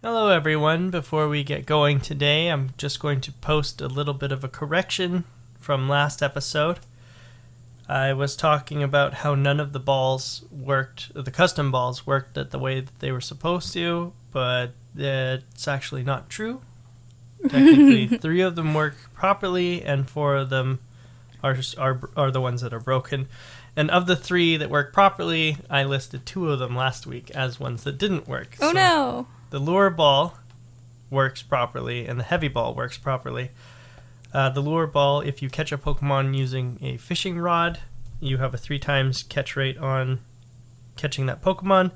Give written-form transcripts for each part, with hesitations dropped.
Hello everyone, before we get going today, I'm just going to post a little bit of a correction from last episode. I was talking about how none of the balls worked, the custom balls worked the way that they were supposed to, but it's actually not true. Technically, 3 of them work properly and 4 of them are the ones that are broken. And of the 3 that work properly, I listed 2 of them last week as ones that didn't work. Oh no! The lure ball works properly, and the heavy ball works properly. The lure ball, if you catch a Pokemon using a fishing rod, you have a 3 times catch rate on catching that Pokemon.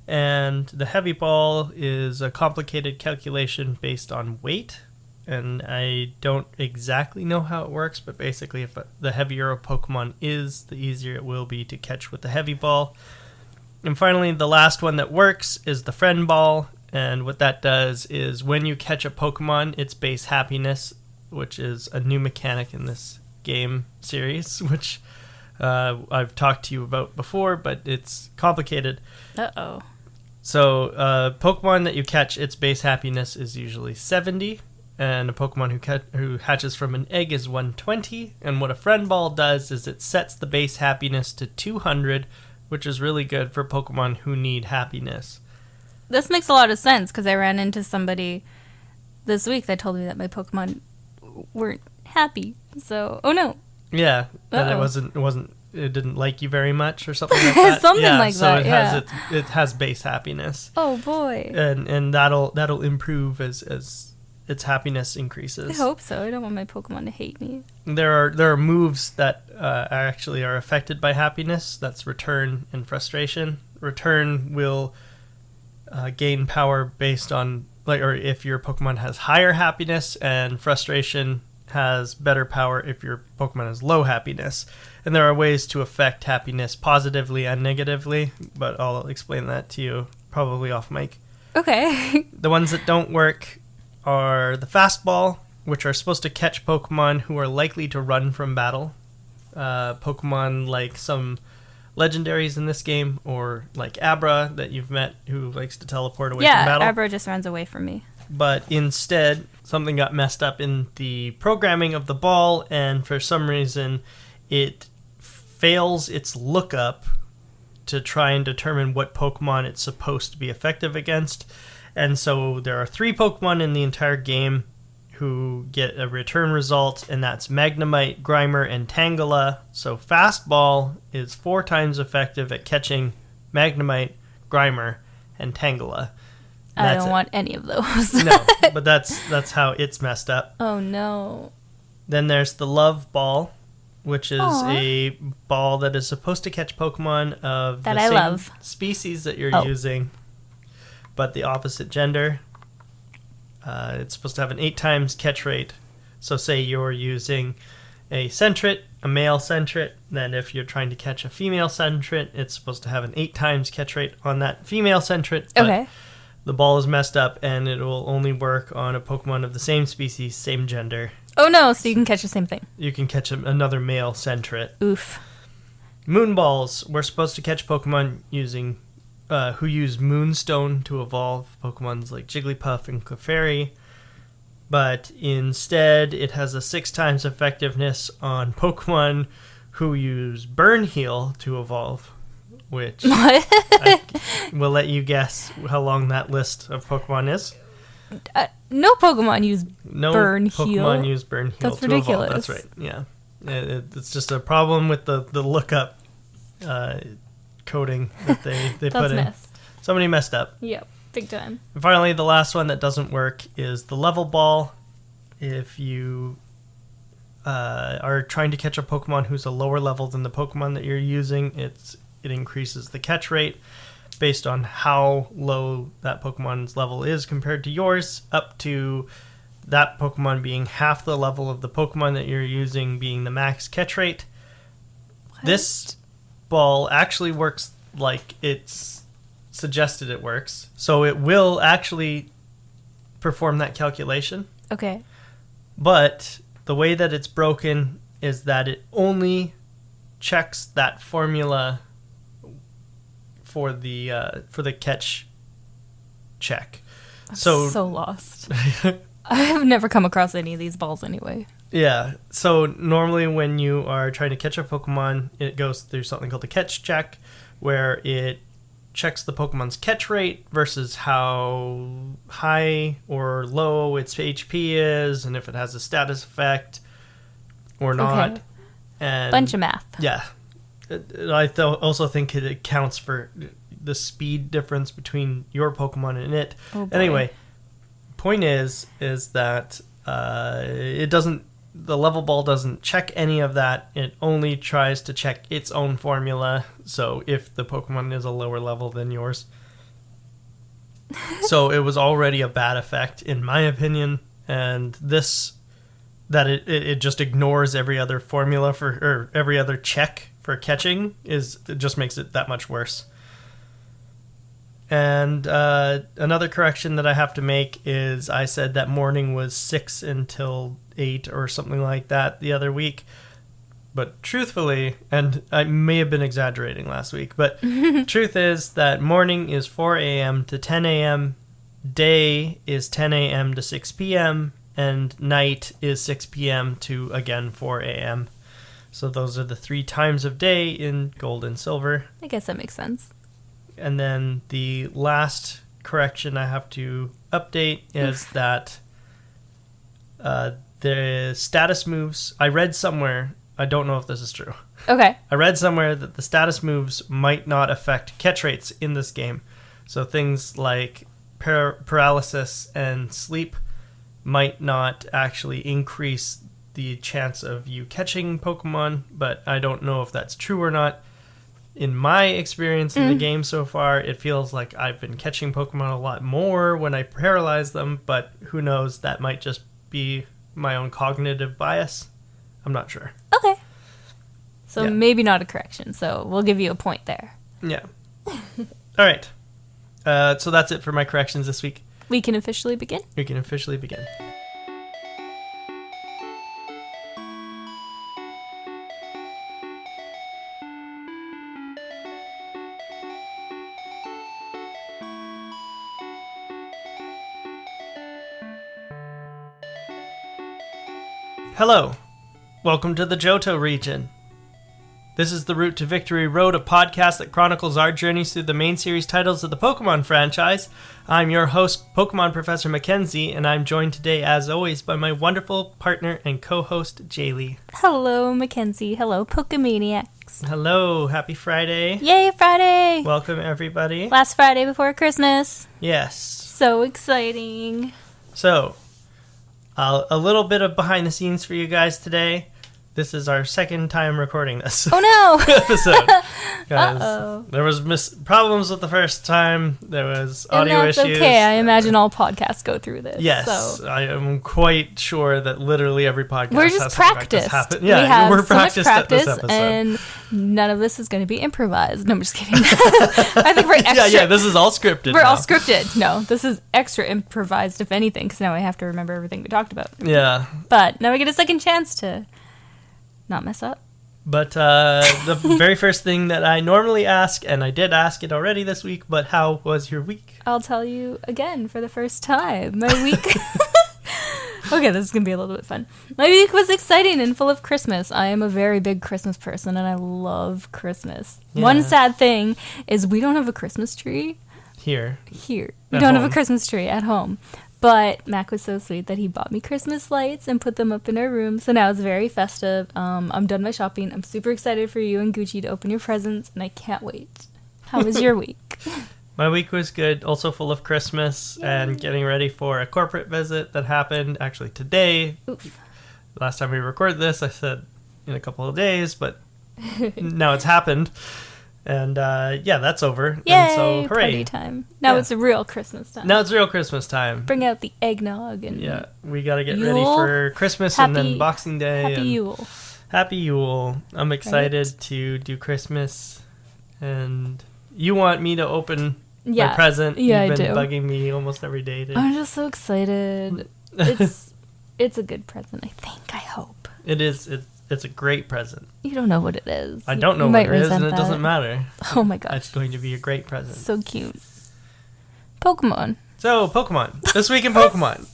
And the heavy ball is a complicated calculation based on weight. And I don't exactly know how it works, but basically if the heavier a Pokemon is, the easier it will be to catch with the heavy ball. And finally, the last one that works is the friend ball. And what that does is when you catch a Pokemon, its base happiness, which is a new mechanic in this game series, which I've talked to you about before, but it's complicated. Uh-oh. So Pokemon that you catch, its base happiness is usually 70, and a Pokemon who hatches from an egg is 120, and what a friend ball does is it sets the base happiness to 200, which is really good for Pokemon who need happiness. This makes a lot of sense, because I ran into somebody this week that told me that my Pokemon weren't happy. So, oh no. Yeah, that it didn't like you very much or something like that. Something yeah, like so that, it yeah. has it has base happiness. Oh boy. And that'll improve as its happiness increases. I hope so. I don't want my Pokemon to hate me. There are moves that actually are affected by happiness. That's Return and Frustration. Return will gain power based on or if your Pokemon has higher happiness, and Frustration has better power if your Pokemon has low happiness. And there are ways to affect happiness positively and negatively, but I'll explain that to you probably off mic. Okay. The ones that don't work are the fastball, which are supposed to catch Pokemon who are likely to run from battle. Pokemon like some legendaries in this game, or like Abra that you've met who likes to teleport away from battle. Yeah, Abra just runs away from me. But instead, something got messed up in the programming of the ball, and for some reason, it fails its lookup to try and determine what Pokemon it's supposed to be effective against. And so there are 3 Pokemon in the entire game who get a return result, and that's Magnemite, Grimer, and Tangela. So Fastball is 4 times effective at catching Magnemite, Grimer, and Tangela. I don't want any of those. No, but that's how it's messed up. Oh no. Then there's the Love Ball, which is a ball that is supposed to catch Pokemon of that the I same love. species that you're using, but the opposite gender. It's supposed to have an 8 times catch rate. So say you're using a Sentret, a male Sentret, then if you're trying to catch a female Sentret, it's supposed to have an 8 times catch rate on that female Sentret. Okay. The ball is messed up, and it will only work on a Pokemon of the same species, same gender. Oh no, so you can catch the same thing. You can catch another male Sentret. Oof. Moonballs. We're supposed to catch Pokemon using who use Moonstone to evolve Pokemons like Jigglypuff and Clefairy. But instead, it has a 6 times effectiveness on Pokemon who use Burn Heal to evolve. Which What? I will let you guess how long that list of Pokemon is. No Pokemon use Burn Heal. No Pokemon use Burn Heal That's to ridiculous. evolve. That's right, yeah. It's just a problem with the lookup coding that they put in. Somebody messed up. Yep, big time. And finally, the last one that doesn't work is the Level Ball. If you are trying to catch a Pokemon who's a lower level than the Pokemon that you're using, it increases the catch rate based on how low that Pokemon's level is compared to yours, up to that Pokemon being half the level of the Pokemon that you're using being the max catch rate. What? This ball actually works like it's suggested it works. So it will actually perform that calculation. Okay. But the way that it's broken is that it only checks that formula for the catch check. So lost. I have never come across any of these balls anyway. Yeah, so normally when you are trying to catch a Pokemon, it goes through something called the catch check, where it checks the Pokemon's catch rate versus how high or low its HP is, and if it has a status effect or not. Okay. And Bunch of math. yeah. I also think it accounts for the speed difference between your Pokemon and it. Oh boy. Anyway, point is that it doesn't. The level ball doesn't check any of that. It only tries to check its own formula. So if the Pokemon is a lower level than yours, so it was already a bad effect in my opinion. And this, that it just ignores every other formula or every other check for catching it just makes it that much worse. And another correction that I have to make is I said that morning was 6 until 8 or something like that the other week. But truthfully, and I may have been exaggerating last week, but truth is that morning is 4 a.m. to 10 a.m., day is 10 a.m. to 6 p.m., and night is 6 p.m. to, again, 4 a.m. So those are the 3 times of day in Gold and Silver. I guess that makes sense. And then the last correction I have to update is that the status moves, I read somewhere, I don't know if this is true. Okay. I read somewhere that the status moves might not affect catch rates in this game. So things like paralysis and sleep might not actually increase the chance of you catching Pokemon, but I don't know if that's true or not. In my experience in the game so far, it feels like I've been catching Pokemon a lot more when I paralyze them, but who knows, that might just be my own cognitive bias. I'm not sure. Okay. So Yeah. maybe not a correction, so we'll give you a point there. Yeah. All right. So that's it for my corrections this week. We can officially begin. We can officially begin. Hello, welcome to the Johto Region. This is the Route to Victory Road, a podcast that chronicles our journeys through the main series titles of the Pokemon franchise. I'm your host, Pokemon Professor Mackenzie, and I'm joined today, as always, by my wonderful partner and co-host, Jaylee. Hello, Mackenzie. Hello, Pokemaniacs. Hello, happy Friday. Yay, Friday! Welcome, everybody. Last Friday before Christmas. Yes. So exciting. So, a little bit of behind the scenes for you guys today. This is our second time recording this Oh no! episode. Guys, Uh-oh. there was problems with the first time. There was audio And that's issues. okay. I imagine all podcasts go through this. Yes, So. I am quite sure that literally every podcast We're has just something like this practiced. happen. We Yeah, have we're so much practiced at this practice, episode. and none of this is going to be improvised. No, I'm just kidding. I think we're extra. yeah, this is all scripted. We're now. all scripted. No, this is extra improvised, if anything, because now I have to remember everything we talked about. Yeah, But now we get a second chance to not mess up. but the very first thing that I normally ask, and I did ask it already this week, but how was your week? I'll tell you again for the first time. My week... Okay, this is going to be a little bit fun. My week was exciting and full of Christmas. I am a very big Christmas person, and I love Christmas. Yeah. One sad thing is we don't have a Christmas tree Here. here. We At don't have home. a Christmas tree at home. But Mac was so sweet that he bought me Christmas lights and put them up in our room. So now it's very festive. I'm done my shopping. I'm super excited for you and Gucci to open your presents, and I can't wait. How was your week? My week was good, also full of Christmas and getting ready for a corporate visit that happened actually today. Oof. Last time we recorded this, I said in a couple of days, but now it's happened. And yeah, that's over. Yay! And so, hooray. Party time. Now Yeah. it's a real Christmas time. Now it's real Christmas time. Bring out the eggnog and Yeah, we got to get ready Yule? for Christmas and then Happy- Boxing Day. Happy and Yule. Happy Yule. I'm excited to do Christmas. And you want me to open Yeah. my present. Yeah, You've I been do. bugging me almost every day. I'm just so excited. It's a good present, I think. I hope. It is. It's a great present. You don't know what it is. I don't know You what might it is, and resent it that. doesn't matter. Oh my gosh. It's going to be a great present. So cute. Pokemon. So, Pokemon. This week in Pokemon.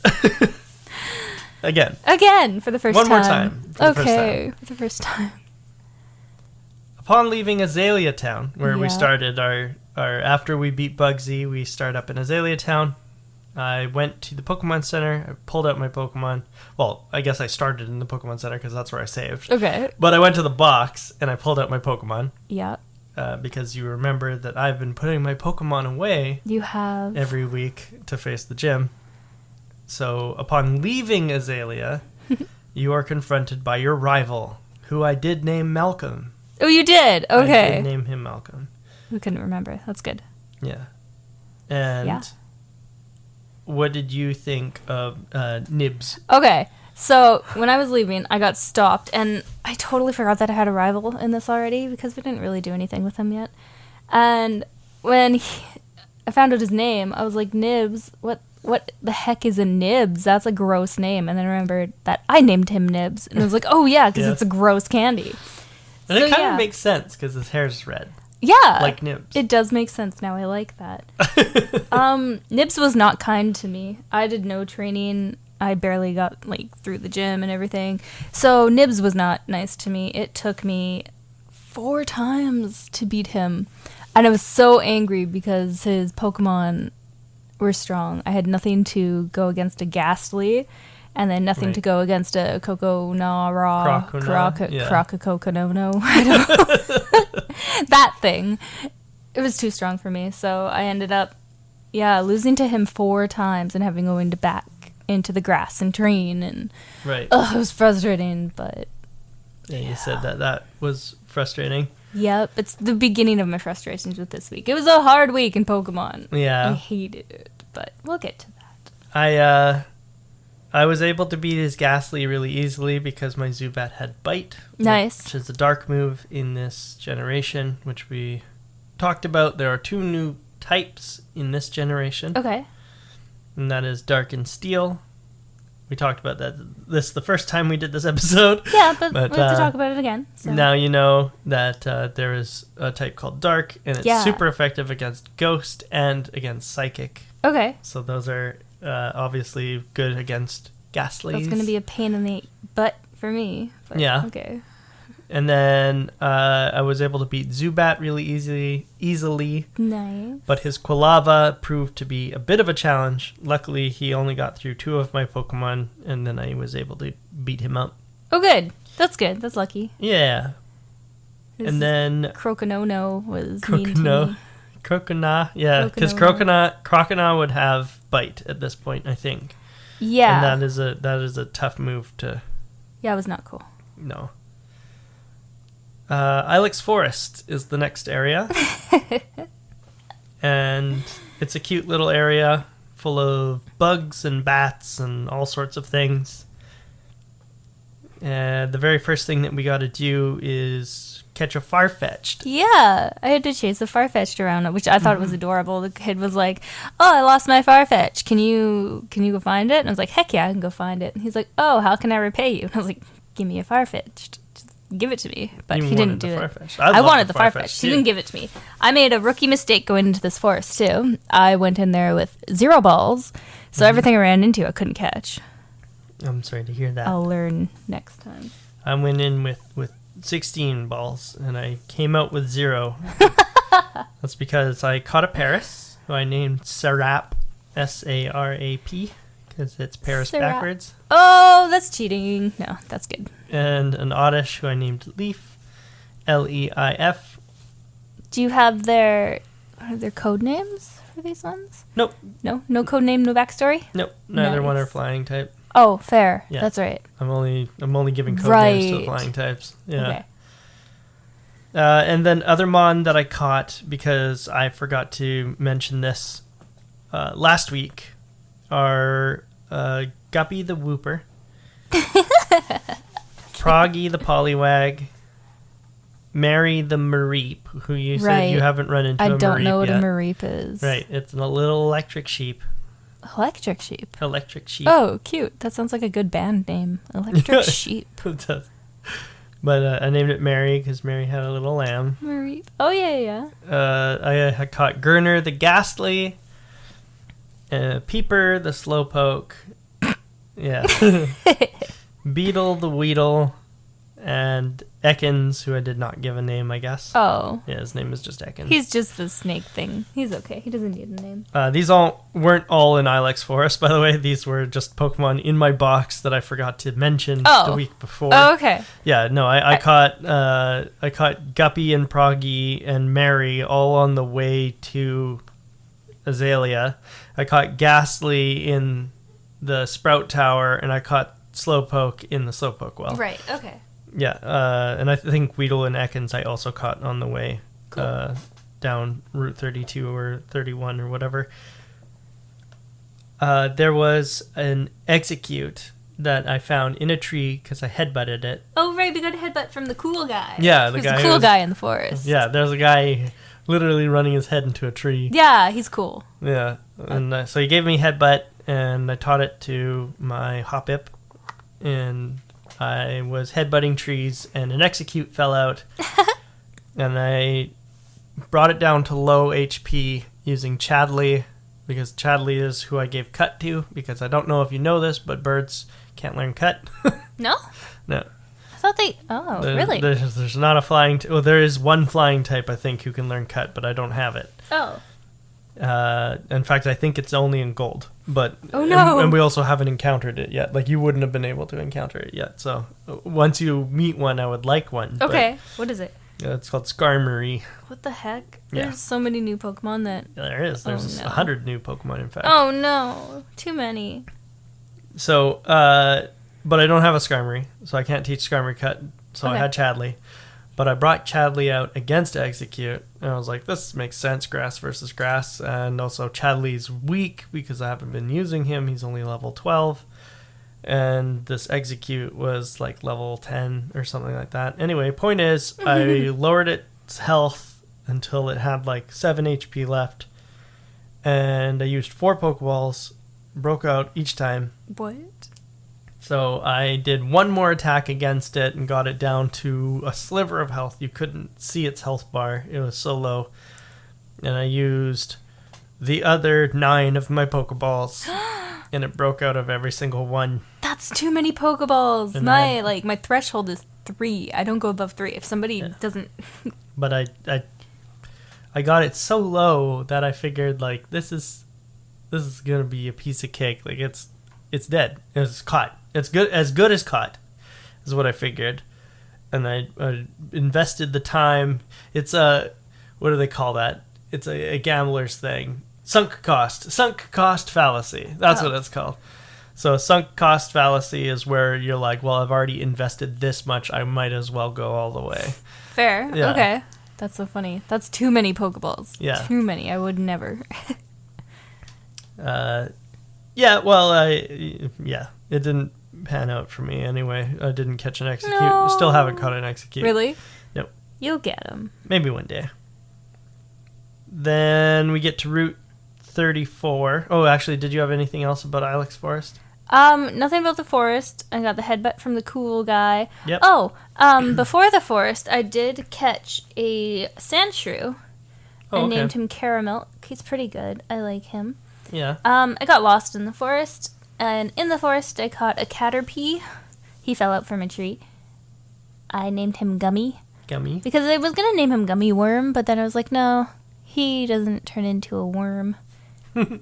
Again, for the first time. One more time. For the first time. Upon leaving Azalea Town, where we Yeah. started our after we beat Bugsy, we start up in Azalea Town. I went to the Pokemon Center. I pulled out my Pokemon. Well, I guess I started in the Pokemon Center because that's where I saved. Okay. But I went to the box and I pulled out my Pokemon. Yeah. Because you remember that I've been putting my Pokemon away You have. every week to face the gym. So upon leaving Azalea, you are confronted by your rival, who I did name Malcolm. Oh, you did? I Okay. did name him Malcolm. We couldn't remember. That's good. Yeah. And Yeah. what did you think of Nibs? Okay. So when I was leaving, I got stopped, and I totally forgot that I had a rival in this already because we didn't really do anything with him yet. And when I found out his name, I was like, Nibs, what the heck is a Nibs? That's a gross name. And then I remembered that I named him Nibs, and I was like, oh yeah, because Yeah. it's a gross candy. And So, it kind yeah. of makes sense because his hair's red, Yeah, like Nibs. it does make sense now. I like that. Nibs was not kind to me. I did no training. I barely got through the gym and everything. So Nibs was not nice to me. It took me 4 times to beat him. And I was so angry because his Pokemon were strong. I had nothing to go against a Ghastly, and then nothing Right. to go against a Coconara. Crocona, yeah. Crocococonono. I don't know. That thing. It was too strong for me. So I ended up, losing to him 4 times and having going to back into the grass and train. And Right. it was frustrating, but Yeah, you said that was frustrating. yep, it's the beginning of my frustrations with this week. It was a hard week in Pokemon. I Yeah. hated it, but we'll get to that. I was able to beat his Ghastly really easily because my Zubat had Bite. Nice. Which is a dark move in this generation, which we talked about. There are 2 new types in this generation. Okay. And that is Dark and Steel. We talked about that the first time we did this episode. Yeah, but But, we have to talk about it again. So. Now you know that there is a type called Dark, and it's Yeah. super effective against Ghost and against Psychic. Okay. So those are obviously good against Ghastlies. That's going to be a pain in the butt for me. But Yeah. Okay. And then I was able to beat Zubat really easily. Nice. But his Quilava proved to be a bit of a challenge. Luckily, he only got through 2 of my Pokemon, and then I was able to beat him up. Oh, good. That's good. That's lucky. Yeah. His And then Croconono was mean to Crocono. me. Crocona. Yeah, because Crocona would have Bite at this point, I think. Yeah. And that is a tough move to... Yeah, it was not cool. No. Ilex Forest is the next area. And it's a cute little area full of bugs and bats and all sorts of things. The very first thing that we got to do is catch a Farfetch'd. Yeah, I had to chase a Farfetch'd around, which I thought was adorable. The kid was like, "Oh, I lost my Farfetch. Can you go find it?" And I was like, "Heck yeah, I can go find it." And he's like, "Oh, how can I repay you?" And I was like, "Give me a Farfetch'd. Just give it to me." But You he didn't wanted do the it. Farfetch'd. I love wanted the Farfetch. too. He didn't give it to me. I made a rookie mistake going into this forest too. I went in there with 0 balls, so everything I ran into I couldn't catch. I'm sorry to hear that. I'll learn next time. I went in with 16 balls, and I came out with 0. That's because I caught a Paris, who I named Sarap, S-A-R-A-P, because it's Paris Sarap. backwards. Oh, that's cheating. No, that's good. And an Oddish, who I named Leaf, L-E-I-F. Do you have their code names for these ones? Nope, No code name, no backstory. nope, neither one are Nice. flying type. Oh, fair. Yeah. That's right. I'm only giving code names to the Right. flying types. Yeah. Okay. And then other mon that I caught, because I forgot to mention this last week, are Guppy the Whooper, Proggy the Poliwag, Mary the Mareep, who you said Right. you haven't run into I a don't know Mareep what yet. a Mareep is. Right, it's a little electric sheep. Electric Sheep. Electric sheep. Oh, cute. That sounds like a good band name. Electric Sheep. It does. But I named it Mary because Mary had a little lamb. Mareep. Oh, yeah. I caught Gurner the Ghastly, Peeper, the Slowpoke. Yeah. Beetle, the Weedle, and Ekans, who I did not give a name, I guess. Oh. Yeah, his name is just Ekans. He's just the snake thing. He's okay. He doesn't need a name. These weren't all in Ilex Forest, by the way. These were just Pokemon in my box that I forgot to mention the week before. Oh, okay. Yeah, no, I caught Guppy and Proggy and Mary all on the way to Azalea. I caught Ghastly in the Sprout Tower, and I caught Slowpoke in the Slowpoke Well. Right, okay. Yeah, and I think Weedle and Ekans I also caught on the way down Route 32 or 31 or whatever. There was an Execute that I found in a tree because I headbutted it. Oh, right, we got a headbutt from the cool guy. Yeah, the cool guy in the forest. Yeah, there's a guy literally running his head into a tree. Yeah, he's cool. Yeah, and so he gave me headbutt, and I taught it to my Hoppip, and I was headbutting trees, and an Execute fell out, and I brought it down to low HP using Chadley, because Chadley is who I gave Cut to, because I don't know if you know this, but birds can't learn Cut. No? No. I thought they... Oh, really? There's not a flying... Well, there is one flying type, I think, who can learn Cut, but I don't have it. Oh. In fact, I think it's only in gold. But oh no! And we also haven't encountered it yet. Like, you wouldn't have been able to encounter it yet. So once you meet one, I would like one. Okay, what is it? It's called Skarmory. What the heck? Yeah. There's so many new Pokemon that... Yeah, there is. There's 100 new Pokemon, in fact. Oh no, too many. So, but I don't have a Skarmory, so I can't teach Skarmory Cut. So I had Chadley. But I brought Chadley out against Execute, and I was like, this makes sense, grass versus grass. And also Chadley's weak because I haven't been using him. He's only level 12. And this Execute was like level 10 or something like that. Anyway, point is, I lowered its health until it had like 7 HP left. And I used 4 Pokeballs, broke out each time. What? So I did one more attack against it and got it down to a sliver of health. You couldn't see its health bar. It was so low. And I used the other 9 of my Pokeballs. And it broke out of every single one. That's too many Pokeballs. And my threshold is 3. I don't go above 3. If somebody doesn't... But I got it so low that I figured, like, this is going to be a piece of cake. Like, it's dead. It's caught. It's as good as caught, is what I figured. And I invested the time. It's what do they call that? It's a gambler's thing. Sunk cost fallacy. That's what it's called. So sunk cost fallacy is where you're like, well, I've already invested this much. I might as well go all the way. Fair. Yeah. Okay. That's so funny. That's too many Pokeballs. Yeah. Too many. I would never. Yeah, well, it didn't pan out for me anyway. I didn't catch an Execute. No. Still haven't caught an Execute. Really? Nope. You'll get them. Maybe one day. Then we get to Route 34. Oh, actually, did you have anything else about Ilex Forest? Nothing about the forest. I got the headbutt from the cool guy. Yep. Oh, before the forest, I did catch a Sandshrew. I named him Caramel. He's pretty good. I like him. Yeah. I got lost in the forest, and in the forest I caught a Caterpie. He fell out from a tree. I named him Gummy. Gummy. Because I was going to name him Gummy Worm, but then I was like, no, he doesn't turn into a worm. And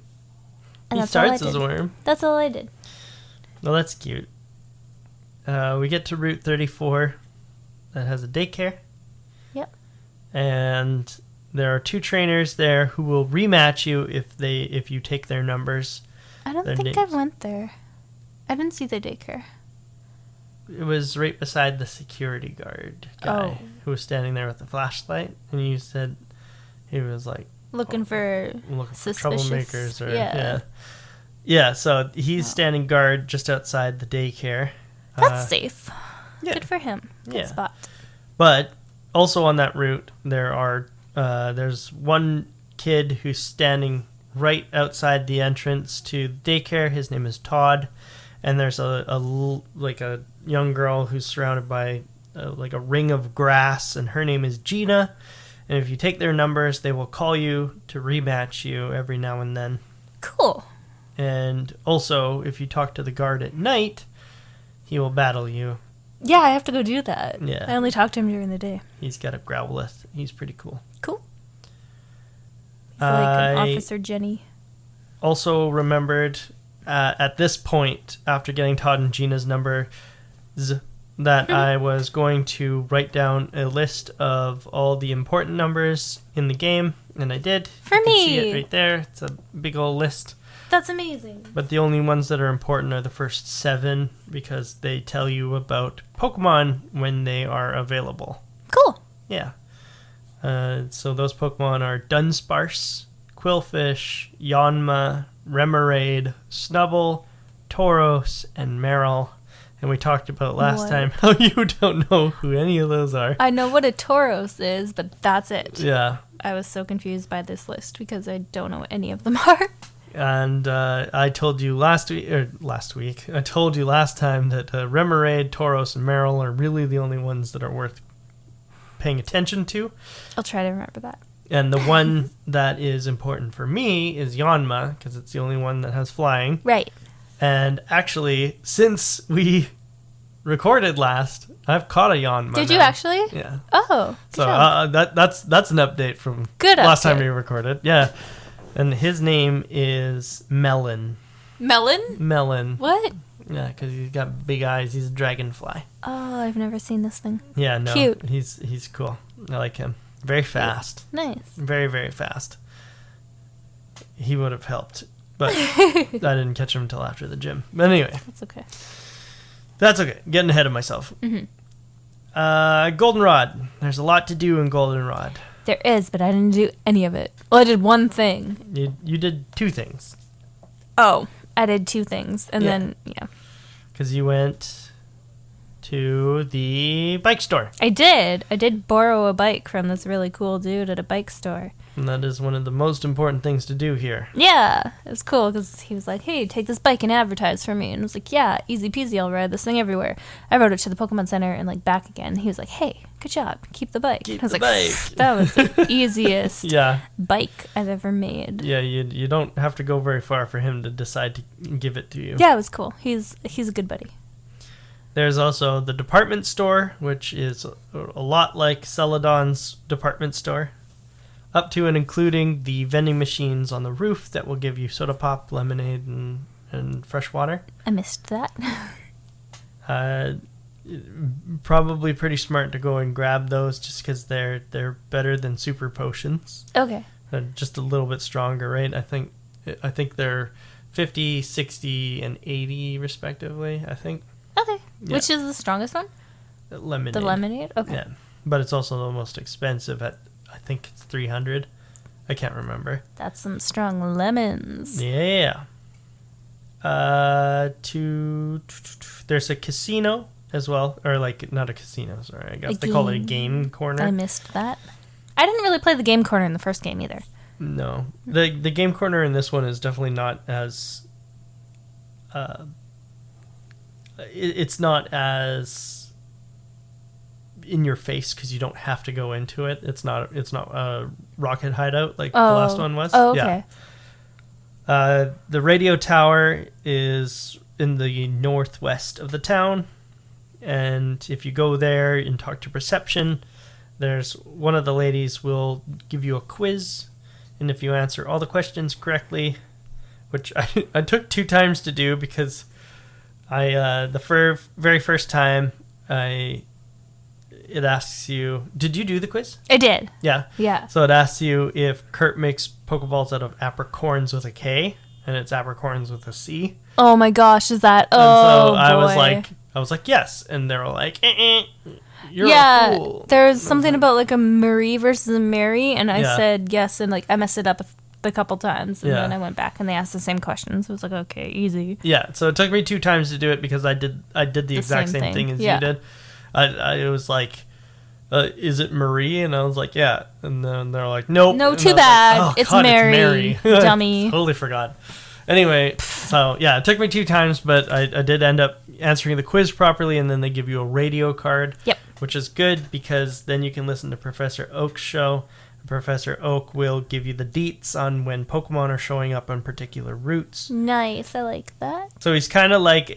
He starts as a worm. That's all I did. Well, that's cute. We get to Route 34 that has a daycare. Yep. And there are 2 trainers there who will rematch you if you take their numbers. I don't think I went there. I didn't see the daycare. It was right beside the security guard guy who was standing there with the flashlight, and you said he was like looking for troublemakers or yeah. So he's standing guard just outside the daycare. That's safe. Yeah. Good for him. Good spot. But also on that route, there's one kid who's standing right outside the entrance to daycare. His name is Todd, and there's a young girl who's surrounded by a ring of grass, and her name is Gina. And if you take their numbers, they will call you to rematch you every now and then. Cool. And also, if you talk to the guard at night, he will battle you. Yeah, I have to go do that. Yeah. I only talk to him during the day. He's got a Growlithe. He's pretty cool. Cool. He's like an Officer Jenny. Also remembered at this point, after getting Todd and Gina's number, that I was going to write down a list of all the important numbers in the game, and I did. For you me. can see it right there. It's a big old list. That's amazing. But the only ones that are important are the first 7 because they tell you about Pokemon when they are available. Cool. Yeah. So those Pokemon are Dunsparce, Quillfish, Yanma, Remoraid, Snubbull, Tauros, and Marill. And we talked about last time how you don't know who any of those are. I know what a Tauros is, but that's it. Yeah. I was so confused by this list because I don't know what any of them are. And I told you last week, I told you last time that Remoraid, Tauros, and Marill are really the only ones that are worth paying attention to. I'll try to remember that. And the one that is important for me is Yanma, because it's the only one that has flying. Right. And actually, since we recorded last, I've caught a Yanma. Did you actually? Yeah. Oh. So that's an update from last time we recorded. Yeah. And his name is Melon. Melon? Melon. What? Yeah, because he's got big eyes. He's a dragonfly. Oh, I've never seen this thing. Yeah, no. Cute. He's cool. I like him. Very fast. Nice. Very, very fast. He would have helped, but I didn't catch him until after the gym. But anyway. That's okay. That's okay. Getting ahead of myself. Mm-hmm. Goldenrod. There's a lot to do in Goldenrod. There is, but I didn't do any of it. Well, I did one thing. You did 2 things. Oh, I did 2 things, and then, yeah. Because you went to the bike store. I did. I did borrow a bike from this really cool dude at a bike store. And that is one of the most important things to do here. Yeah, it was cool because he was like, hey, take this bike and advertise for me. And I was like, yeah, easy peasy, I'll ride this thing everywhere. I rode it to the Pokemon Center and like back again. He was like, hey, good job, keep the bike. Keep I was the like, bike. that was the easiest Yeah. bike I've ever made. Yeah, you don't have to go very far for him to decide to give it to you. Yeah, it was cool. He's a good buddy. There's also the department store, which is a lot like Celadon's department store. Up to and including the vending machines on the roof that will give you soda pop, lemonade, and fresh water. I missed that. Probably pretty smart to go and grab those just because they're better than super potions. Okay. They're just a little bit stronger, right? I think they're 50, 60, and 80 respectively, I think. Okay. Yeah. Which is the strongest one? Lemonade. The lemonade? Okay. Yeah. But it's also the most expensive at, I think it's 300. I can't remember. That's some strong lemons. Yeah. There's a casino as well, or like not a casino, sorry. I guess they call it a game corner. I missed that. I didn't really play the game corner in the first game either. No. The game corner in this one is definitely not as it's not as in your face because you don't have to go into it. It's not a rocket hideout like the last one was. Oh, okay. Yeah. The radio tower is in the northwest of the town, and if you go there and talk to reception, there's one of the ladies will give you a quiz, and if you answer all the questions correctly, which I took 2 times to do because the very first time it asks you, did you do the quiz? I did. Yeah. Yeah. So it asks you if Kurt makes Pokeballs out of apricorns with a K, and it's apricorns with a C. Oh my gosh, is that? And Oh, so I boy. was like, yes, and they were like, you're a fool. There's something about like a Marie versus a Mary, and I Yeah. said yes, and like I messed it up a couple times, and Yeah. then I went back and they asked the same questions. It was like, okay, easy. Yeah. So it took me 2 times to do it because I did the exact same thing as you did. It was like, is it Marie? And I was like, yeah. And then they're like, nope. No, And too I was like, bad. oh, It's God, Mary, dummy. Totally forgot. Anyway, so yeah, it took me 2 times, but I did end up answering the quiz properly, and then they give you a radio card. Yep. Which is good because then you can listen to Professor Oak's show. Professor Oak will give you the deets on when Pokemon are showing up on particular routes. Nice, I like that. So he's kind of like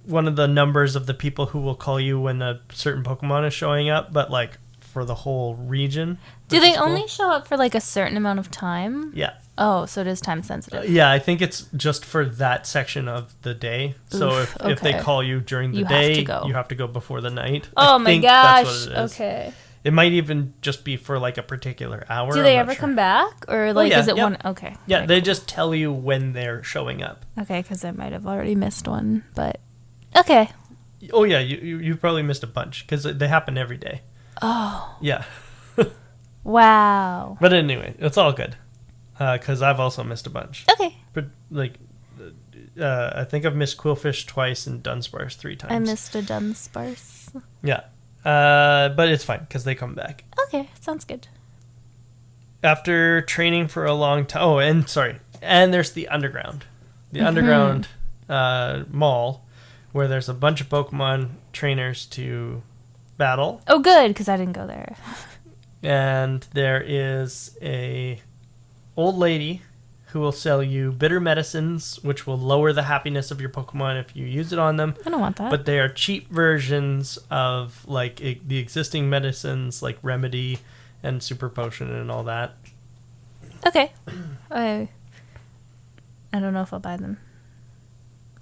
one of the numbers of the people who will call you when a certain Pokemon is showing up, but like for the whole region. Do they only show up for like a certain amount of time? Yeah. Oh, so it is time sensitive. Yeah, I think it's just for that section of the day. So if they call you during the day, you have to go before the night. Oh my gosh. That's what it is. Okay. It might even just be for like a particular hour. Do they ever come back? Or like is it one? Okay. Yeah, okay, they just tell you when they're showing up. Okay, because I might have already missed one, but okay. Oh yeah, you probably missed a bunch because they happen every day. Oh. Yeah. Wow. But anyway, it's all good because I've also missed a bunch. Okay. But like, I think I've missed Quillfish twice and Dunsparce 3 times. I missed a Dunsparce. Yeah. But it's fine because they come back. Okay, sounds good. After training for a long time. Oh, and there's the underground. The underground mall where there's a bunch of Pokemon trainers to battle. Oh, good, because I didn't go there. And there is a old lady who will sell you bitter medicines, which will lower the happiness of your Pokemon if you use it on them. I don't want that. But they are cheap versions of like the existing medicines, like Remedy and Super Potion and all that. Okay. I don't know if I'll buy them.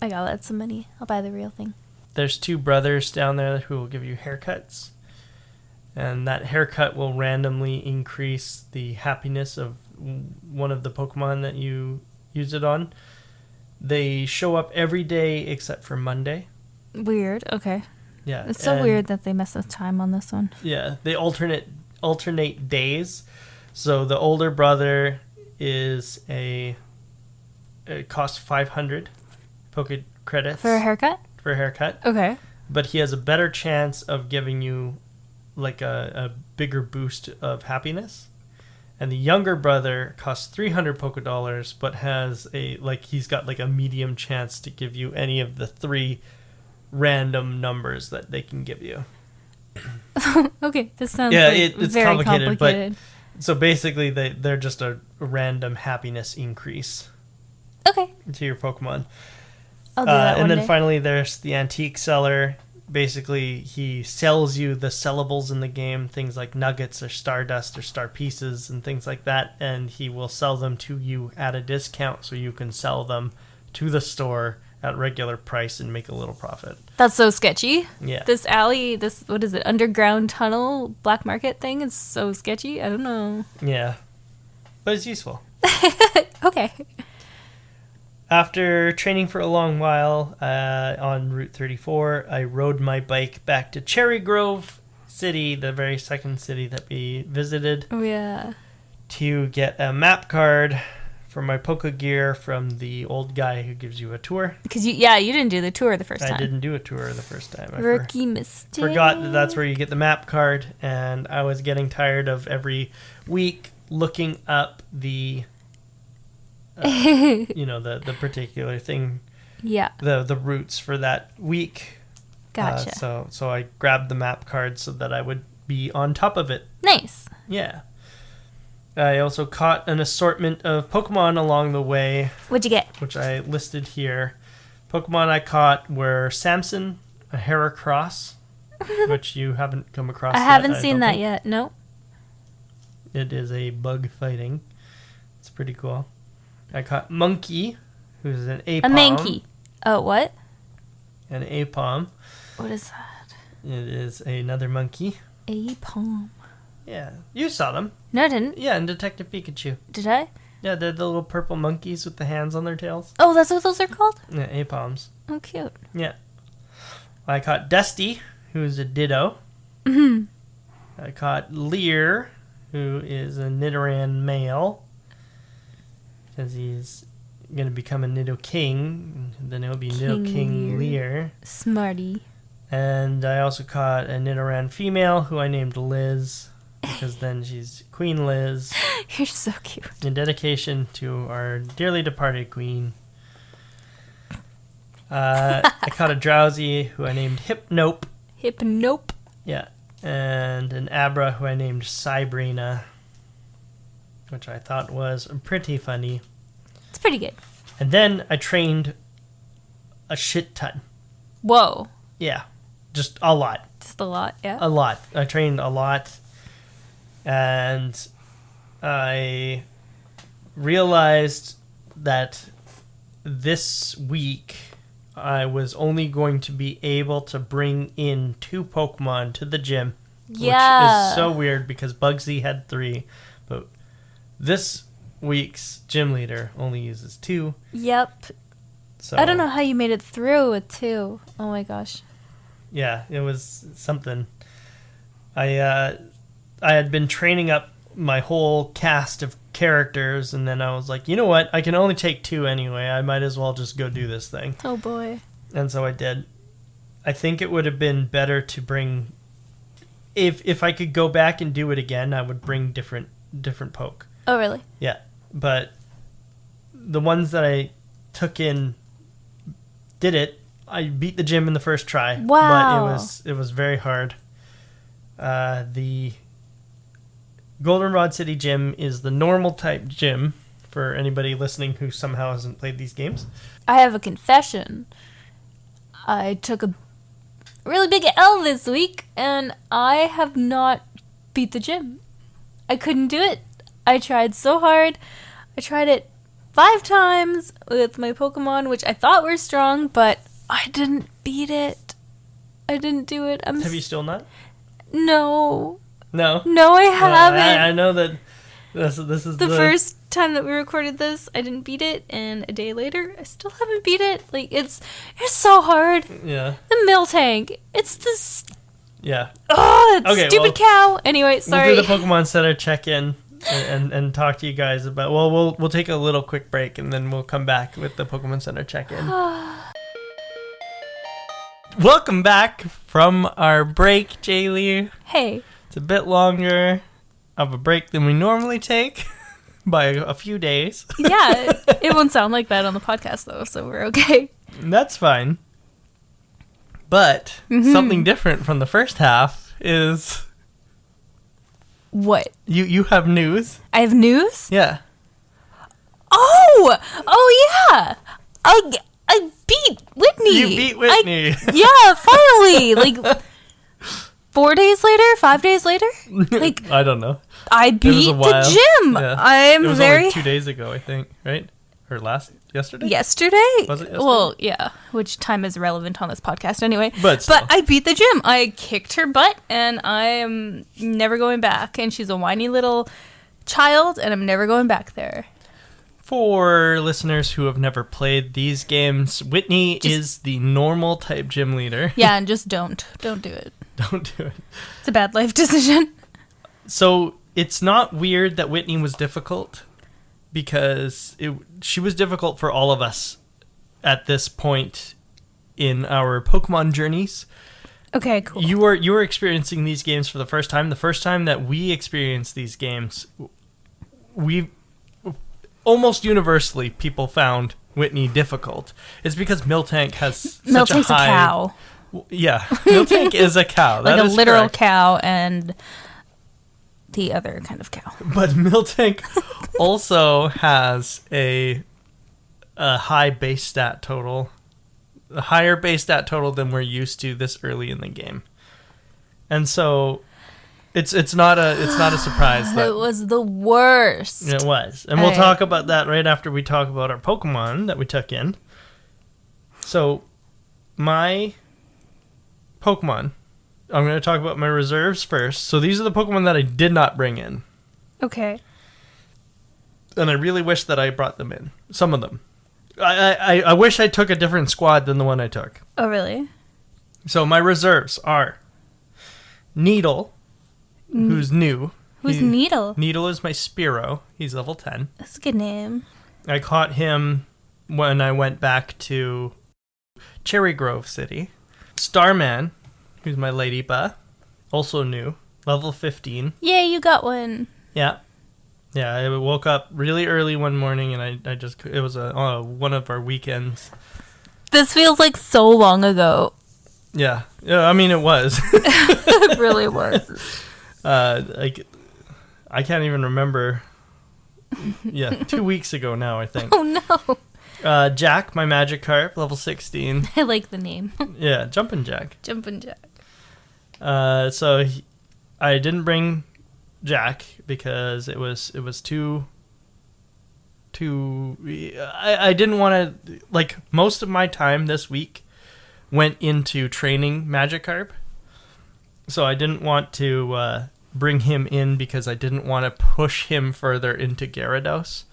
I gotta add some money. I'll buy the real thing. There's 2 brothers down there who will give you haircuts. And that haircut will randomly increase the happiness of one of the Pokemon that you use it on. They show up every day except for Monday. Weird. Okay. Yeah. It's so weird that they mess with time on this one. Yeah. They alternate days. So the older brother is it costs 500 Poke credits. For a haircut? For a haircut. Okay. But he has a better chance of giving you like a bigger boost of happiness. And the younger brother costs 300 Poke Dollars, but has he's got like a medium chance to give you any of the 3 random numbers that they can give you. Okay, this sounds it's very complicated. But so basically they're just a random happiness increase. Okay. To your Pokemon. I'll do that and then day. finally there's the antique seller. Basically, he sells you the sellables in the game, things like nuggets or stardust or star pieces and things like that, and he will sell them to you at a discount so you can sell them to the store at regular price and make a little profit. That's so sketchy. Yeah. This alley, what is it, underground tunnel black market thing is so sketchy. I don't know. Yeah. But it's useful. Okay. After training for a long while on Route 34, I rode my bike back to Cherry Grove City, the very second city that we visited. Oh, yeah. To get a map card for my Poke Gear from the old guy who gives you a tour. Because you didn't do the tour the first time. I didn't do a tour the first time. Rookie mistake. Forgot that that's where you get the map card, and I was getting tired of every week looking up the the particular thing. Yeah. The routes for that week. Gotcha. So I grabbed the map card so that I would be on top of it. Nice. Yeah. I also caught an assortment of Pokemon along the way. What'd you get? Which I listed here. Pokemon I caught were Samson, a Heracross, which you haven't come across yet. I haven't seen that yet. No. It is a bug fighting. It's pretty cool. I caught Monkey, who's an Apom. A Mankey. Oh, what? An Apom. What is that? It is another monkey. Apom. Yeah. You saw them. No, I didn't. Yeah, in Detective Pikachu. Did I? Yeah, they're the little purple monkeys with the hands on their tails. Oh, that's what those are called? Yeah, Apoms. Oh, cute. Yeah. I caught Dusty, who's a Ditto. Mm-hmm. I caught Lear, who is a Nidoran male. Because he's going to become a Nidoking. Then he'll be Nidoking Lear. Smarty. And I also caught a Nidoran female, who I named Liz. Because then she's Queen Liz. You're so cute. In dedication to our dearly departed queen. I caught a Drowsy, who I named Hypnope. Yeah. And an Abra, who I named Cybrina. which I thought was pretty funny. It's pretty good. And then I trained a shit ton. Whoa. Yeah, just a lot. Just a lot, yeah. A lot. I trained a lot. And I realized that this week I was only going to be able to bring in 2 Pokemon to the gym. Yeah. Which is so weird because Bugsy had 3. But this week's gym leader only uses 2. Yep. So I don't know how you made it through with 2. Oh my gosh. Yeah, it was something. I had been training up my whole cast of characters, and then I was like, you know what? I can only take 2 anyway. I might as well just go do this thing. Oh boy. And so I did. I think it would have been better to bring... If I could go back and do it again, I would bring different poke. Oh really? Yeah, but the ones that I took in did it. I beat the gym in the first try. Wow. But it was very hard. The Goldenrod City Gym is the normal type gym for anybody listening who somehow hasn't played these games. I have a confession. I took a really big L this week, and I have not beat the gym. I couldn't do it. I tried so hard. I tried it 5 times with my Pokemon, which I thought were strong, but I didn't beat it. I didn't do it. Have you still not? No. No? No, I haven't. I know that this is the first time that we recorded this, I didn't beat it, and a day later, I still haven't beat it. Like, it's so hard. Yeah. The Miltank. It's this... Yeah. Oh, that stupid cow. Anyway, sorry. We'll do the Pokemon Center check-in and talk to you guys about... Well, we'll take a little quick break, and then we'll come back with the Pokemon Center check-in. Welcome back from our break, Jaylee. Hey. It's a bit longer of a break than we normally take by a few days. Yeah, it won't sound like that on the podcast, though, so we're okay. That's fine. But something different from the first half is... What? You have news. I have news? Yeah. Oh yeah! I beat Whitney! You beat Whitney! Yeah, finally! Like... 4 days later? 5 days later? Like, I don't know. I beat the gym. Yeah. I'm it was very only 2 days ago, I think, right? Or yesterday? Yesterday? Was it yesterday? Well, yeah. Which time is relevant on this podcast anyway. But I beat the gym. I kicked her butt, and I am never going back. And she's a whiny little child, and I'm never going back there. For listeners who have never played these games, Whitney is the normal type gym leader. Yeah, and just don't do it. Don't do it. It's a bad life decision. So it's not weird that Whitney was difficult, because she was difficult for all of us at this point in our Pokemon journeys. Okay, cool. You were experiencing these games for the first time. The first time that we experienced these games, we almost universally people found Whitney difficult. It's because Miltank has such a high... a cow. Yeah, Miltank is a cow. Like that a is literal correct. cow and the other kind of cow. But Miltank also has a high base stat total, a higher base stat total than we're used to this early in the game, and so it's not a surprise that It was the worst. it was, and we'll talk about that right after we talk about our Pokemon that we took in. So, my Pokemon. I'm going to talk about my reserves first. So these are the Pokemon that I did not bring in. Okay. And I really wish that I brought them in. Some of them. I wish I took a different squad than the one I took. Oh, really? So my reserves are Needle, who's new. Who's Needle? Needle is my Spearow. He's level 10. That's a good name. I caught him when I went back to Cherry Grove City. Starman, who's my Ladybug, also new, level 15. Yay, you got one. Yeah. Yeah, I woke up really early one morning, and I just, it was one of our weekends. This feels like so long ago. Yeah, I mean, it was. It really was. I can't even remember Yeah, 2 weeks ago now, I think. Oh no. Jack, my Magikarp, level 16. I like the name. Yeah, Jumpin' Jack. Jumpin' Jack. I didn't bring Jack because it was too. I didn't want to, like, most of my time this week went into training Magikarp, so I didn't want to bring him in because I didn't want to push him further into Gyarados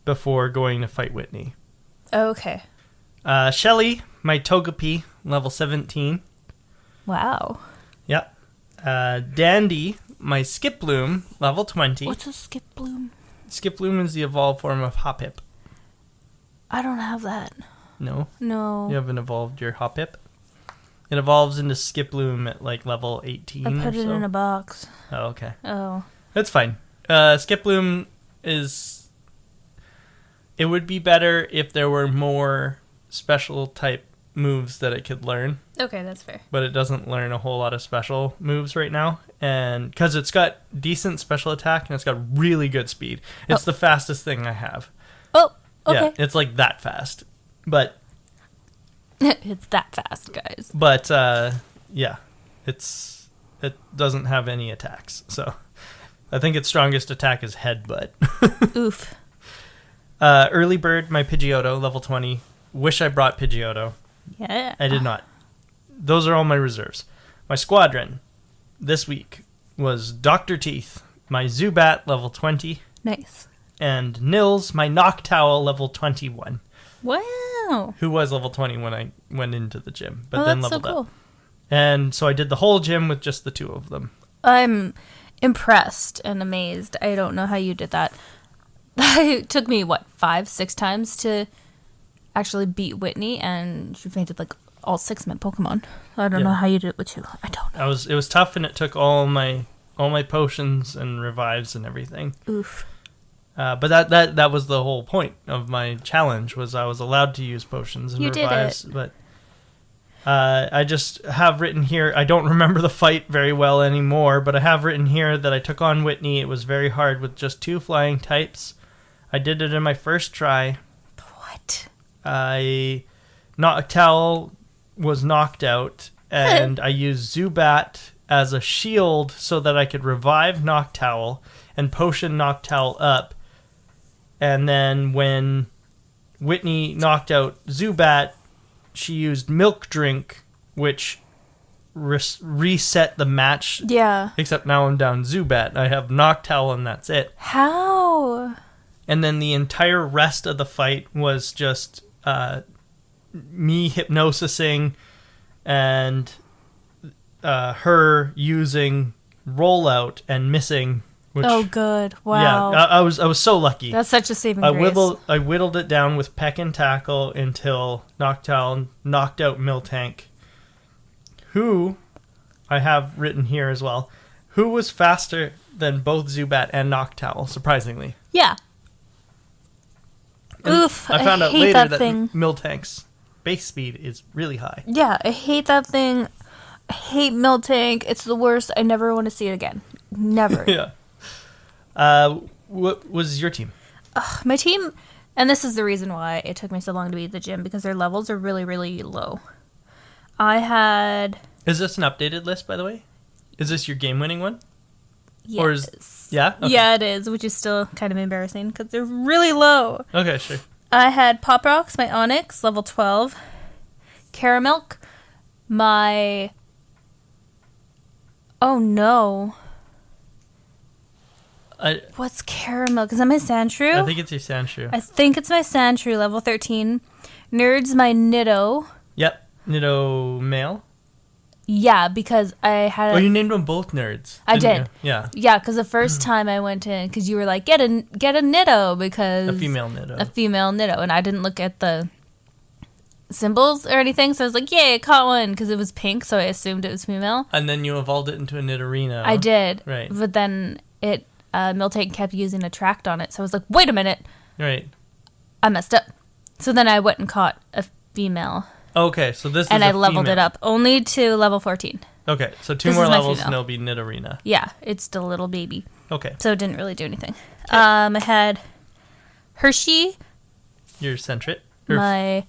before going to fight Whitney. Okay. Shelly, my Togepi, level 17. Wow. Yep. Dandy, my Skiploom, level 20. What's a Skiploom? Skiploom is the evolved form of Hoppip. I don't have that. No? No. You haven't evolved your Hoppip? It evolves into Skiploom at like level 18 I put or it so. in a box. Oh, okay. Oh. That's fine. Skiploom is... It would be better if there were more special type moves that it could learn. Okay, that's fair. But it doesn't learn a whole lot of special moves right now. And because it's got decent special attack and it's got really good speed. It's the fastest thing I have. Oh, okay. Yeah, it's like that fast. But... It's that fast, guys. But, yeah. It doesn't have any attacks. So, I think its strongest attack is Headbutt. Oof. Early Bird, my Pidgeotto, level 20. Wish I brought Pidgeotto. Yeah. I did not. Those are all my reserves. My Squadron this week was Dr. Teeth, my Zubat, level 20. Nice. And Nils, my Noctowl, level 21. Wow. Who was level 20 when I went into the gym, but Oh, then that's so leveled cool. up. And so I did the whole gym with just the two of them. I'm impressed and amazed. I don't know how you did that. It took me, 5-6 times to actually beat Whitney, and she fainted like all 6 of my Pokemon. I don't know how you did it with 2. I don't know. It was tough, and it took all my potions and revives and everything. Oof. But that was the whole point of my challenge, was I was allowed to use potions and You did revives. it. But I just have written here, I don't remember the fight very well anymore, but I have written here that I took on Whitney. It was very hard with just 2 flying types. I did it in my first try. What? Noctowl was knocked out, and I used Zubat as a shield so that I could revive Noctowl and potion Noctowl up. And then when Whitney knocked out Zubat, she used Milk Drink, which reset the match. Yeah. Except now I'm down Zubat. I have Noctowl and that's it. How? And then the entire rest of the fight was just me hypnosising and her using rollout and missing. Which, oh, good. Wow. Yeah, I was so lucky. That's such a saving grace. I whittled it down with Peck and Tackle until Noctowl knocked out Miltank, who I have written here as well, who was faster than both Zubat and Noctowl, surprisingly. Yeah. And Oof. I found out hate later that thing. Miltank's base speed is really high. Yeah, I hate that thing. I hate Miltank. It's the worst. I never want to see it again. Never. Yeah. What was your team? My team, and this is the reason why it took me so long to be at the gym, because their levels are really, really low. I had... Is this an updated list, by the way? Is this your game-winning one? Yes. Or yeah? Okay. Yeah, it is, which is still kind of embarrassing, because they're really low. Okay, sure. I had Pop Rocks, my Onyx, level 12. Caramilk, my... Oh, no. What's Caramilk? Is that my Sandshrew? I think it's your Sandshrew. I think it's my Sandshrew, level 13. Nerds, my Nitto. Yep. Nido male? Yeah, because I had... Oh, you named them both Nerds. I didn't did. You? Yeah. Yeah, because the first time I went in, because you were like, get a Nitto, because... A female Nido. A female Nitto, and I didn't look at the symbols or anything, so I was like, yay, I caught one, because it was pink, so I assumed it was female. And then you evolved it into a Nidorino. I did. Right. But then it... Miltank kept using Attract on it, so I was like, wait a minute. Right. I messed up. So then I went and caught a female. Okay, so this is and a I leveled female. it up only to level 14. Okay, so 2 This more is my levels female. and it'll be Nidorina. Yeah, it's still a little baby. Okay. So it didn't really do anything. I had Hershey, Your Sentret. my...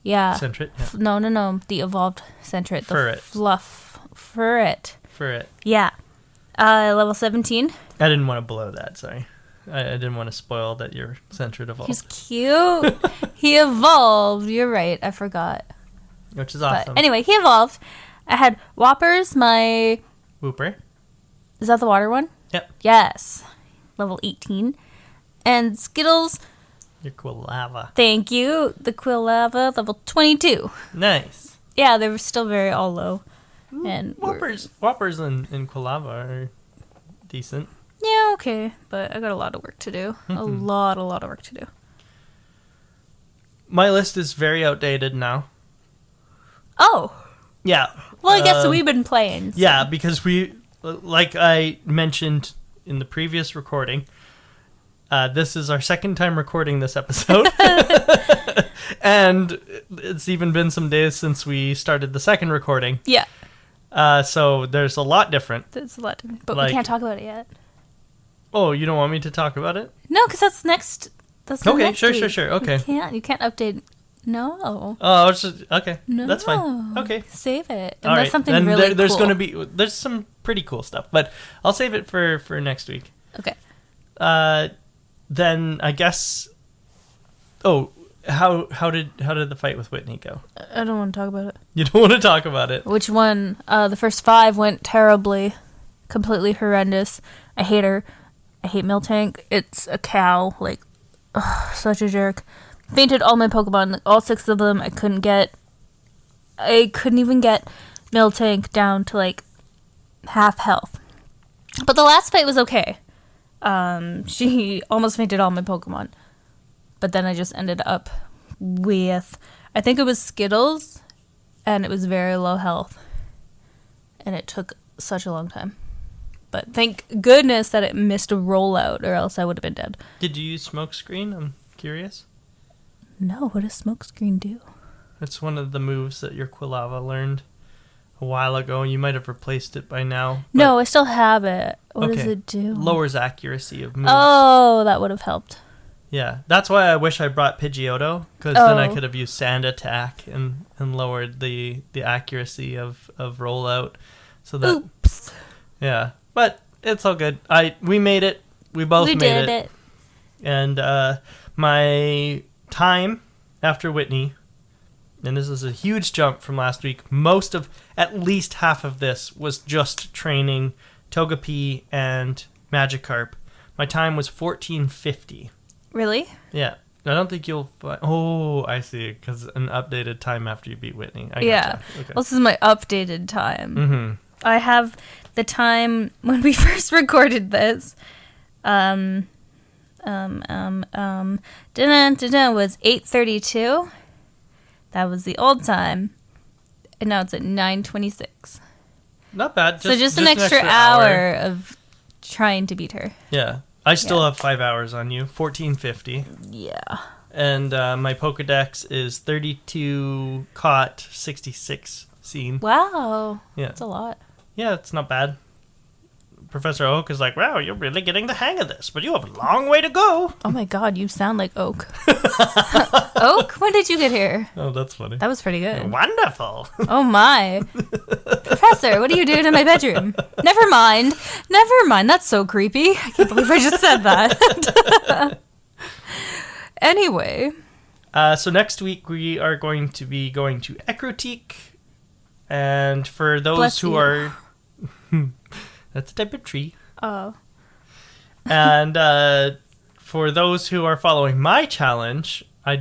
Yeah. Sentret, yeah. No. The evolved Sentret. The Furret. Fluff. Furret. Furret. Yeah. Level 17. I didn't want to blow that, sorry. I didn't want to spoil that your Sentret evolved. He's cute. He evolved. You're right. I forgot. Which is awesome. But anyway, he evolved. I had Whoppers, my... Whooper. Is that the water one? Yep. Yes. Level 18. And Skittles, Your Quilava. thank you. The Quilava, level 22. Nice. Yeah, they were still very all low. And Whoppers and Quilava are decent. yeah, okay. But I got a lot of work to do. A lot of work to do. My list is very outdated now. Oh. Yeah. Well, I guess we've been playing. So. Yeah, because we, like I mentioned in the previous recording, this is our second time recording this episode. And it's even been some days since we started the second recording. Yeah. So there's a lot different. There's a lot different. But Like- we can't talk about it yet. Oh, you don't want me to talk about it? No, because that's next. That's the Okay, next sure, week. sure. Okay. You can't update. No. Oh, it's just, okay. No. That's fine. Okay. Save it. All Unless right. something Then really there's cool. there's some pretty cool stuff, but I'll save it for next week. Okay. Then I guess. Oh, how did the fight with Whitney go? I don't want to talk about it. You don't want to talk about it. Which one? The first 5 went terribly. Completely horrendous. I hate her. I hate Miltank. It's a cow. Like, ugh, such a jerk. Fainted all my Pokemon. Like, all 6 of them I couldn't get. I couldn't even get Miltank down to, like, half health. But the last fight was okay. She almost fainted all my Pokemon. But then I just ended up with, I think it was Skittles, and it was very low health. And it took such a long time. But thank goodness that it missed a rollout, or else I would have been dead. Did you use Smokescreen? I'm curious. No, what does Smokescreen do? It's one of the moves that your Quilava learned a while ago. You might have replaced it by now. but No, I still have it. What does Okay. it do? Lowers accuracy of moves. Oh, that would have helped. Yeah, that's why I wish I brought Pidgeotto, because then I Oh. could have used Sand Attack and lowered the accuracy of rollout. So that, Oops. yeah. But it's all good. We made it. We both We made did it. it. And my time after Whitney, and this is a huge jump from last week, at least half of this was just training Togepi and Magikarp. My time was 1450. Really? Yeah. I don't think you'll find... Oh, I see. Because an updated time after you beat Whitney. I Yeah. gotcha. Okay. Well, this is my updated time. Mm-hmm. I have the time when we first recorded this. Was 8:32. That was the old time. And now it's at 9:26. Not bad. So just an extra hour of trying to beat her. Yeah. I still Yeah. have 5 hours on you. 1450. Yeah. And my Pokedex is 32 caught, 66 seen. Wow. Yeah. That's a lot. Yeah, it's not bad. Professor Oak is like, wow, you're really getting the hang of this, but you have a long way to go. Oh my god, you sound like Oak. Oak, when did you get here? Oh, that's funny. That was pretty good. Wonderful. Oh my. Professor, what are you doing in my bedroom? Never mind. Never mind. That's so creepy. I can't believe I just said that. Anyway. So next week we are going to be going to Ecruteak. And for those Bless who you. are... That's a type of tree. Oh. And for those who are following my challenge, I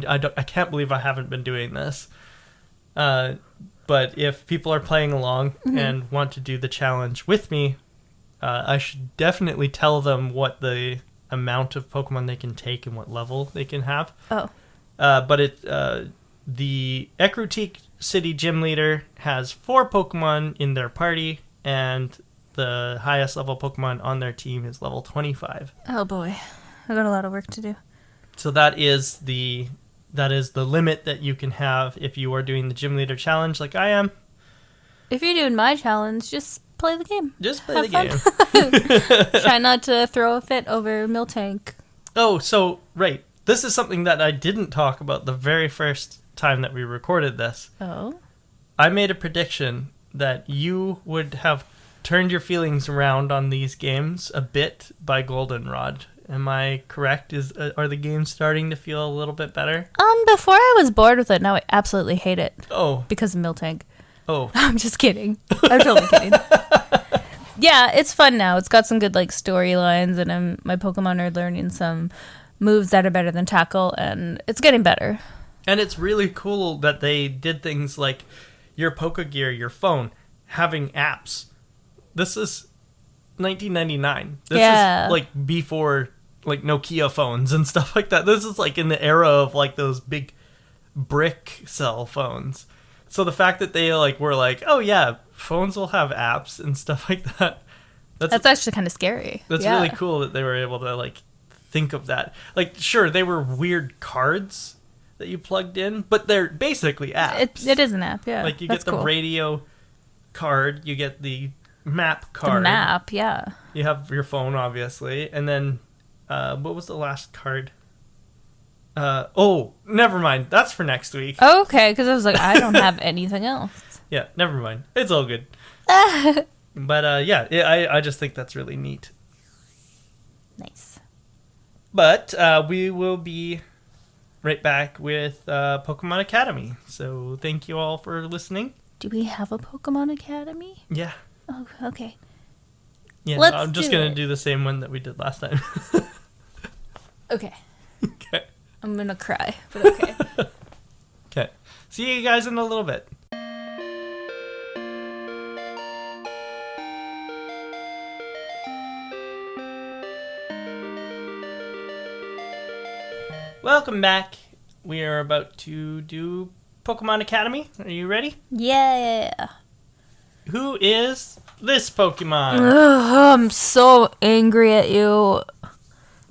can't believe I haven't been doing this. But if people are playing along and want to do the challenge with me, I should definitely tell them what the amount of Pokemon they can take and what level they can have. Oh. But the Ecruteak City Gym Leader has 4 Pokemon in their party, and the highest level Pokemon on their team is level 25. Oh boy. I got a lot of work to do. So that is the limit that you can have if you are doing the Gym Leader challenge like I am. if you're doing my challenge, just play the game. Just play Have the game. Try not to throw a fit over Miltank. Oh, so, right. This is something that I didn't talk about the very first time that we recorded this. Oh? I made a prediction that you would have turned your feelings around on these games a bit by Goldenrod. Am I correct? Are the games starting to feel a little bit better? Before I was bored with it, now I absolutely hate it. Oh. Because of Miltank. Oh. I'm just kidding. I'm totally kidding. Yeah, it's fun now. It's got some good like storylines, and my Pokemon are learning some moves that are better than Tackle, and it's getting better. And it's really cool that they did things like your Pokegear, your phone, having apps. This is 1999. This is like before like Nokia phones and stuff like that. This is like in the era of like those big brick cell phones. So the fact that they like were like, oh yeah, phones will have apps and stuff like that. That's actually kind of scary. That's really cool that they were able to like think of that. Like, sure, they were weird cards that you plugged in, but they're basically apps. It is an app, yeah. Like you get the radio card, you get the map card. The map, yeah. You have your phone, obviously, and then what was the last card? Oh, never mind. That's for next week. Oh, okay, because I was like, I don't have anything else. Yeah, never mind. It's all good. But yeah, I just think that's really neat. Nice. But we will be right back with Pokemon Academy. So thank you all for listening. Do we have a Pokemon Academy? Yeah. Oh, okay. Yeah, I'm just going to do the same one that we did last time. Okay. Okay. I'm going to cry, but okay. Okay. See you guys in a little bit. Welcome back. We are about to do Pokemon Academy. Are you ready? Yeah. Who is this Pokemon? Ugh, I'm so angry at you.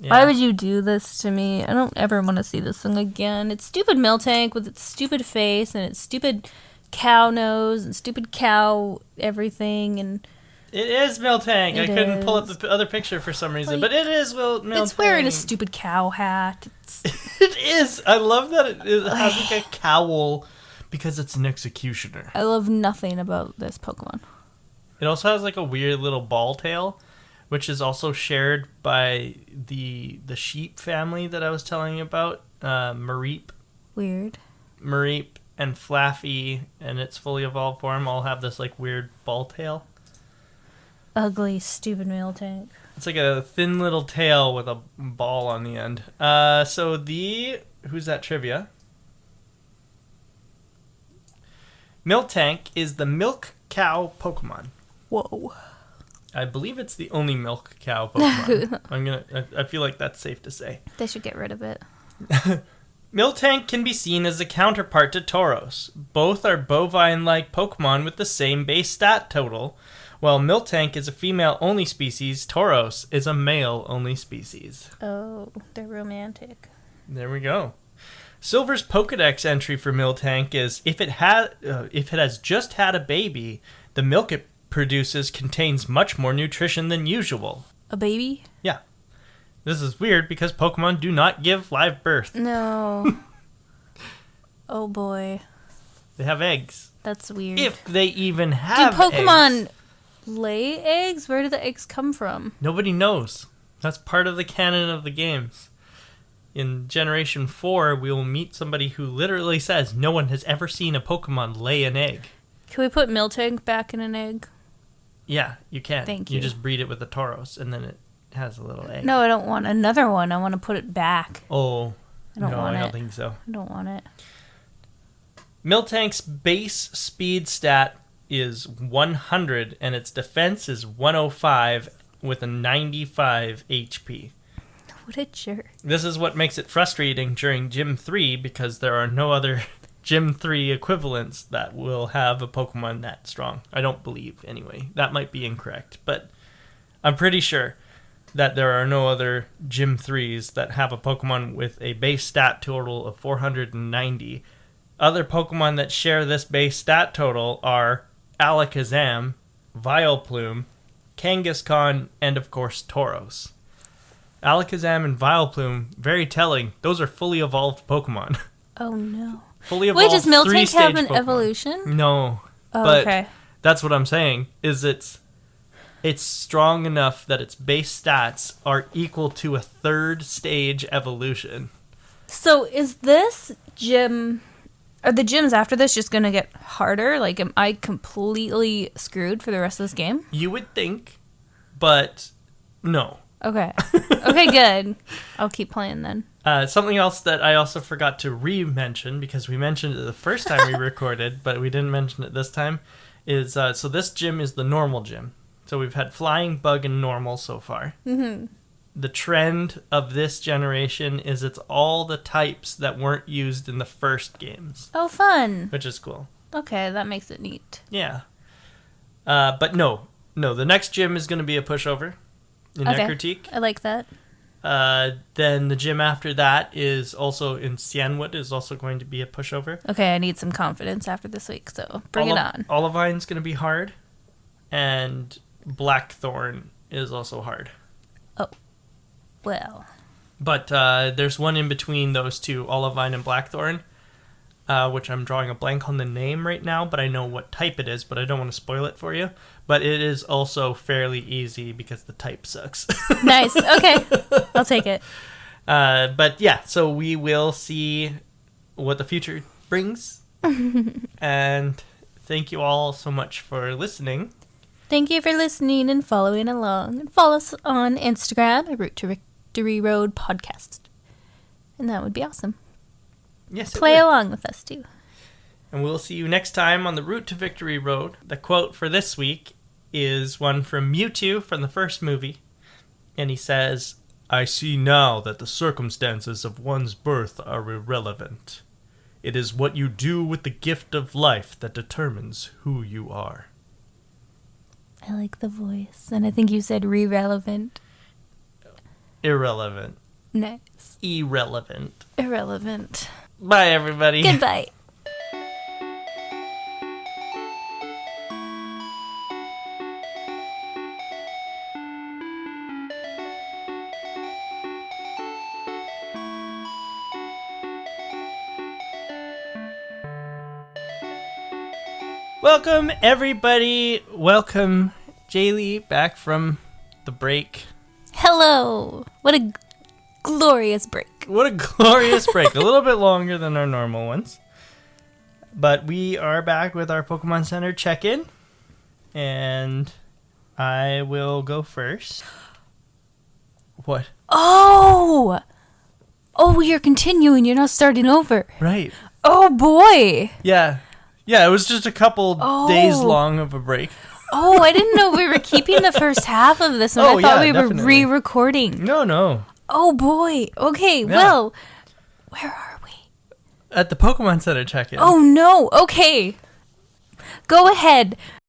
Yeah. Why would you do this to me? I don't ever want to see this thing again. It's stupid Miltank with its stupid face and its stupid cow nose and stupid cow everything. And It is Miltank. I couldn't pull up is. the other picture for some reason, but it is Miltank. It's wearing a stupid cow hat. It is. I love that it has like a cowl because it's an executioner. I love nothing about this Pokemon. It also has like a weird little ball tail, which is also shared by the sheep family that I was telling you about. Mareep. Weird. Mareep and Flaffy and its fully evolved form all have this like weird ball tail. Ugly, stupid Miltank. It's like a thin little tail with a ball on the end. Who's that trivia? Miltank is the milk cow Pokemon. Whoa. I believe it's the only milk cow Pokemon. I feel like that's safe to say. They should get rid of it. Miltank can be seen as a counterpart to Tauros. Both are bovine-like Pokemon with the same base stat total. While Miltank is a female-only species, Tauros is a male-only species. Oh, they're romantic. There we go. Silver's Pokedex entry for Miltank is, if it has just had a baby, the milk it produces contains much more nutrition than usual. A baby? Yeah. This is weird because Pokemon do not give live birth. No. Oh boy. They have eggs. That's weird. If they even have Do Pokemon eggs. lay eggs? Where do the eggs come from? Nobody knows. That's part of the canon of the games. In Generation 4, we will meet somebody who literally says no one has ever seen a Pokemon lay an egg. Can we put Miltank back in an egg? Yeah, you can. Thank you. You just breed it with a Tauros, and then it has a little egg. No, I don't want another one. I want to put it back. Oh, I don't want I it. don't think so. I don't want it. Miltank's base speed stat is 100, and its defense is 105 with a 95 HP. What a jerk. This is what makes it frustrating during Gym 3 because there are no other Gym 3 equivalents that will have a Pokemon that strong. I don't believe, anyway. That might be incorrect, but I'm pretty sure that there are no other Gym 3s that have a Pokemon with a base stat total of 490. Other Pokemon that share this base stat total are Alakazam, Vileplume, Kangaskhan, and of course Tauros. Alakazam and Vileplume, very telling. Those are fully evolved Pokemon. Oh no. Fully evolved. Wait, does Miltank have an Pokemon. evolution? No. Oh, but okay. that's what I'm saying, is it's strong enough that its base stats are equal to a third stage evolution. So is this gym... Are the gyms after this just going to get harder? Like, am I completely screwed for the rest of this game? You would think, but no. Okay. Okay, good. I'll keep playing then. Something else that I also forgot to re-mention, because we mentioned it the first time we recorded, but we didn't mention it this time, is so this gym is the normal gym. So we've had Flying, Bug, and Normal so far. Mm-hmm. The trend of this generation is it's all the types that weren't used in the first games. Oh, fun. Which is cool. Okay, that makes it neat. Yeah. But no, the next gym is going to be a pushover in Necrotique. I like that. Then the gym after that is also in Cianwood, is also going to be a pushover. Okay, I need some confidence after this week, so bring it on. Olivine's going to be hard, and Blackthorn is also hard. Oh. Well. But there's one in between those two, Olivine and Blackthorn, which I'm drawing a blank on the name right now, but I know what type it is, but I don't want to spoil it for you. But it is also fairly easy because the type sucks. Nice. Okay. I'll take it. But yeah, so we will see what the future brings. And thank you all so much for listening. Thank you for listening and following along. And follow us on Instagram at Route to Victory Road Podcast. And that would be awesome. Yes, Play along with us too. And we'll see you next time on the Route to Victory Road. The quote for this week is one from Mewtwo from the first movie. And he says, "I see now that the circumstances of one's birth are irrelevant. It is what you do with the gift of life that determines who you are." I like the voice. And I think you said irrelevant. Irrelevant. Nice. Irrelevant. Irrelevant. Bye, everybody. Goodbye. Welcome, everybody. Welcome, Jaylee, back from the break. Hello. What a glorious break. What a glorious break. A little bit longer than our normal ones. But we are back with our Pokemon Center check-in. And I will go first. What? Oh, you're continuing. You're not starting over. Right. Oh, boy. Yeah, it was just a couple days long of a break. Oh, I didn't know we were keeping the first half of this one. I thought we definitely were re-recording. No. Oh, boy. Okay, well, where are we? At the Pokemon Center check-in. Oh, no. Okay. Go ahead.